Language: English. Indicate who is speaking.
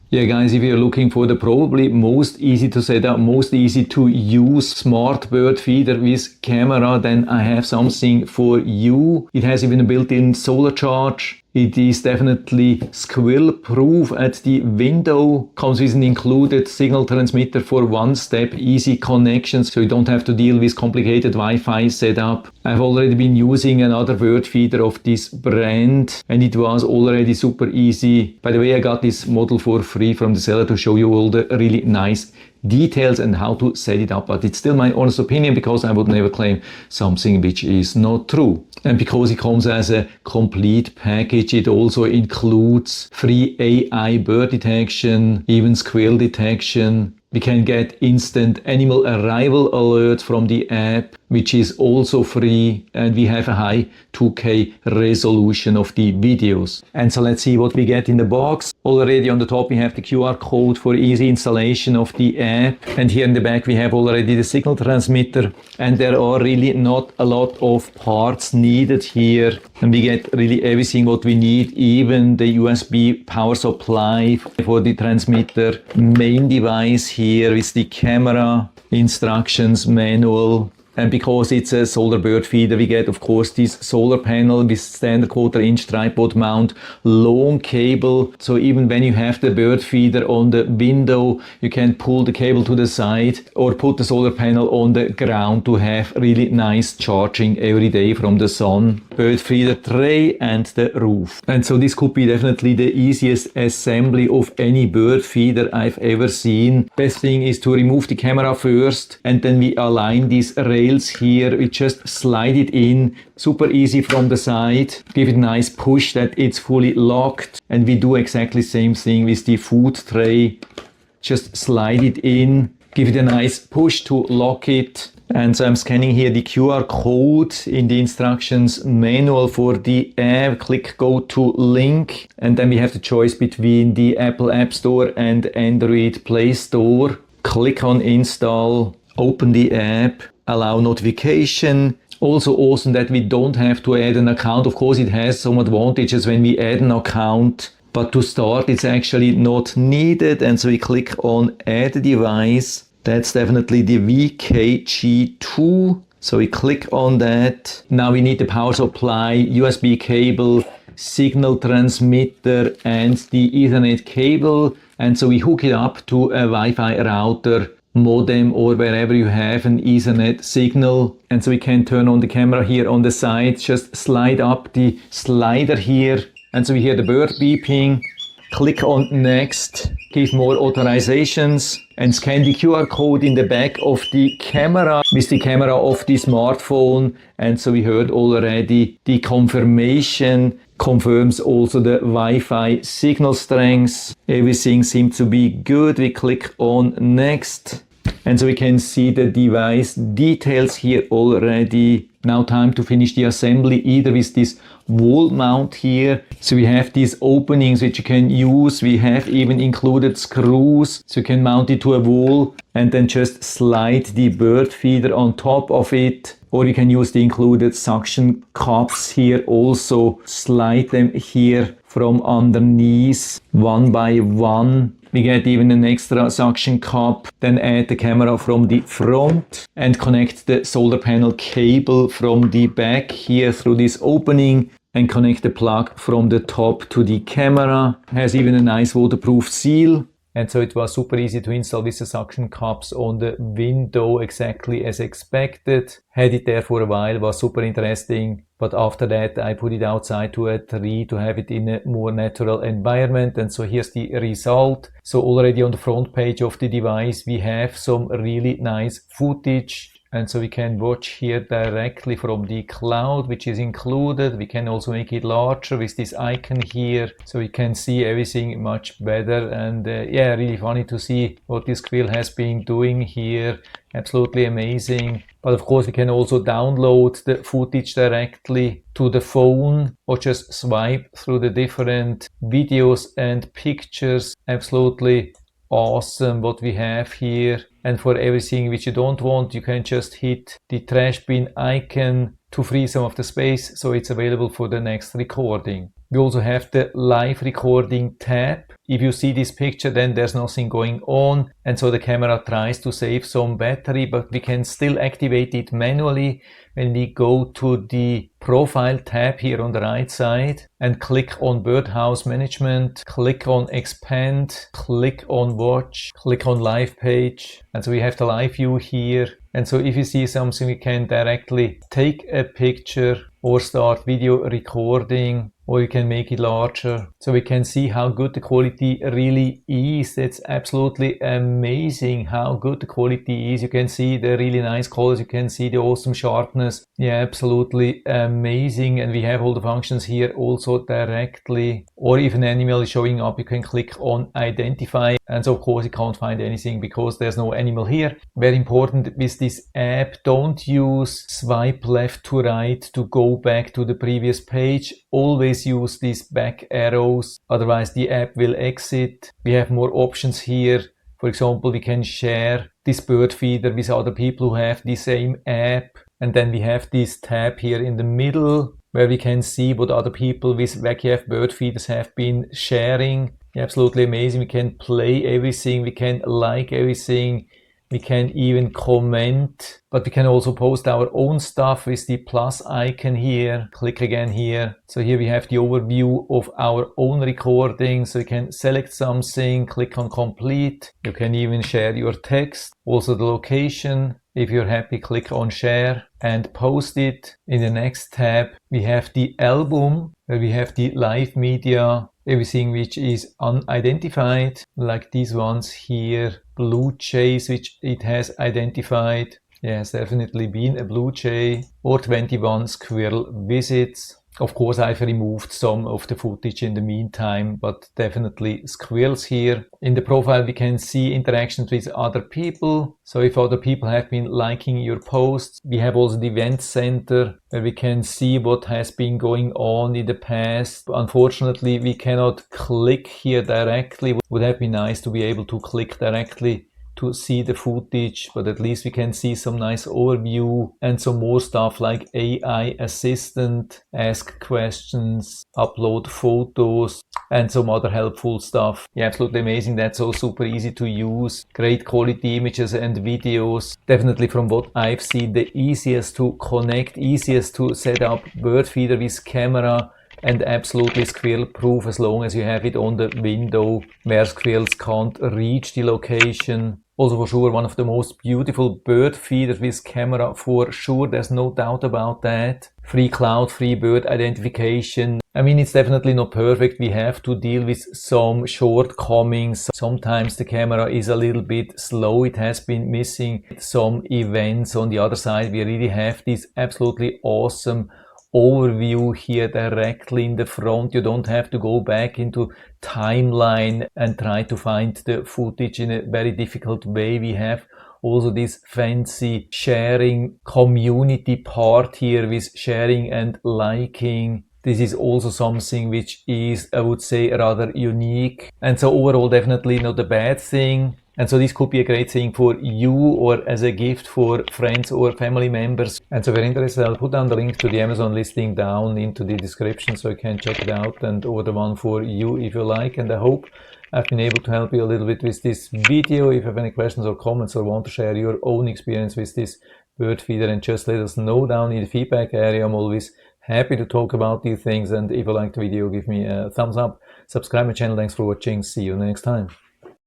Speaker 1: Yeah guys, if you're looking for the probably most easy to set up, most easy to use smart bird feeder with camera, then I have something for you. It has even a built-in solar charge. It is definitely squirrel proof at the window. Comes with an included signal transmitter for one-step easy connection, so you don't have to deal with complicated Wi-Fi setup. I've already been using another bird feeder of this brand and it was already super easy. By the way, I got this model for free from the seller to show you all the really nice details and how to set it up, but it's still my honest opinion because I would never claim something which is not true. And because it comes as a complete package, it also includes free AI bird detection, even squirrel detection. We can get instant animal arrival alerts from the app, which is also free, and we have a high 2K resolution of the videos. And so let's see what we get in the box. Already on the top we have the QR code for easy installation of the app, and here in the back we have already the signal transmitter, and there are really not a lot of parts needed here, and we get really everything what we need, even the USB power supply for the transmitter, main device here with the camera, instructions manual. And because it's a solar bird feeder, we get of course this solar panel with standard 1/4-inch tripod mount, long cable. So even when you have the bird feeder on the window, you can pull the cable to the side or put the solar panel on the ground to have really nice charging every day from the sun. Bird feeder tray and the roof. And so this could be definitely the easiest assembly of any bird feeder I've ever seen. Best thing is to remove the camera first, and then we align these rails here. We just slide it in, super easy from the side. Give it a nice push that it's fully locked, and we do exactly the same thing with the food tray. Just slide it in, give it a nice push to lock it. And so I'm scanning here the QR code in the instructions manual for the app. Click go to link, and then we have the choice between the Apple App Store and Android Play Store. Click on install, open the app, allow notification. Also awesome that we don't have to add an account. Of course it has some advantages when we add an account, but to start it's actually not needed. And so we click on add device. That's definitely the VK-G2. So we click on that. Now we need the power supply, USB cable, signal transmitter and the Ethernet cable. And so we hook it up to a Wi-Fi router, modem, or wherever you have an Ethernet signal. And so we can turn on the camera here on the side, just slide up the slider here, and so we hear the bird beeping. Click on next, give more authorizations, and scan the QR code in the back of the camera with the camera of the smartphone. And so we heard already the confirmation confirms also the Wi-Fi signal strength. Everything seems to be good. We click on next, and so we can see the device details here already. Now time to finish the assembly, either with this wall mount here. So we have these openings which you can use. We have even included screws, so you can mount it to a wall and then just slide the bird feeder on top of it. Or you can use the included suction cups here also. Slide them here from underneath one by one. We get even an extra suction cup, then add the camera from the front and connect the solar panel cable from the back here through this opening and connect the plug from the top to the camera. Has even a nice waterproof seal. And so it was super easy to install with the suction cups on the window, exactly as expected. Had it there for a while, was super interesting. But after that, I put it outside to a tree to have it in a more natural environment. And so here's the result. So already on the front page of the device, we have some really nice footage. And so we can watch here directly from the cloud, which is included. We can also make it larger with this icon here, so we can see everything much better. And yeah, really funny to see what this squirrel has been doing here. Absolutely amazing. But of course we can also download the footage directly to the phone or just swipe through the different videos and pictures. Absolutely awesome what we have here. And for everything which you don't want, you can just hit the trash bin icon to free some of the space, so it's available for the next recording. We also have the live recording tab. If you see this picture, then there's nothing going on, and so the camera tries to save some battery, but we can still activate it manually when we go to the profile tab here on the right side and click on birdhouse management, click on expand, click on watch, click on live page, and so we have the live view here. And so if you see something, we can directly take a picture or start video recording, or you can make it larger so we can see how good the quality really is. That's absolutely amazing how good the quality is. You can see the really nice colors, you can see the awesome sharpness. Yeah, absolutely amazing. And we have all the functions here also directly, or if an animal is showing up, you can click on identify, and so of course you can't find anything because there's no animal here. Very important with this app, don't use swipe left to right to go back to the previous page. Always use these back arrows, otherwise the app will exit. We have more options here. For example, we can share this bird feeder with other people who have the same app. And then we have this tab here in the middle where we can see what other people with Vakiav bird feeders have been sharing. Absolutely amazing. We can play everything, we can like everything, we can even comment, but we can also post our own stuff with the plus icon here. Click again here. So here we have the overview of our own recording. So you can select something, click on complete. You can even share your text, also the location. If you're happy, click on share and post it. In the next tab, we have the album where we have the live media, everything which is unidentified, like these ones here, blue jays, which it has identified. Yes, definitely been a blue jay, or 21 squirrel visits. Of course, I've removed some of the footage in the meantime, but definitely squirrels here. In the profile, we can see interactions with other people. So if other people have been liking your posts, we have also the event center where we can see what has been going on in the past. Unfortunately, we cannot click here directly. It would have been nice to be able to click directly to see the footage, but at least we can see some nice overview and some more stuff like AI assistant, ask questions, upload photos, and some other helpful stuff. Yeah, absolutely amazing. That's all super easy to use. Great quality images and videos. Definitely from what I've seen, the easiest to connect, easiest to set up bird feeder with camera, and absolutely squirrel proof as long as you have it on the window where squirrels can't reach the location. Also for sure one of the most beautiful bird feeders with camera, for sure, there's no doubt about that. Free cloud, free bird identification. I mean, it's definitely not perfect. We have to deal with some shortcomings. Sometimes the camera is a little bit slow. It has been missing some events. On the other side, we really have this absolutely awesome overview here directly in the front. You don't have to go back into timeline and try to find the footage in a very difficult way. We have also this fancy sharing community part here with sharing and liking. This is also something which is, I would say, rather unique. And so overall, definitely not a bad thing. And so this could be a great thing for you or as a gift for friends or family members. And so if you're interested, I'll put down the link to the Amazon listing down into the description so you can check it out and order one for you if you like. And I hope I've been able to help you a little bit with this video. If you have any questions or comments or want to share your own experience with this bird feeder, and just let us know down in the feedback area. I'm always happy to talk about these things. And if you like the video, give me a thumbs up, subscribe my channel. Thanks for watching. See you next time.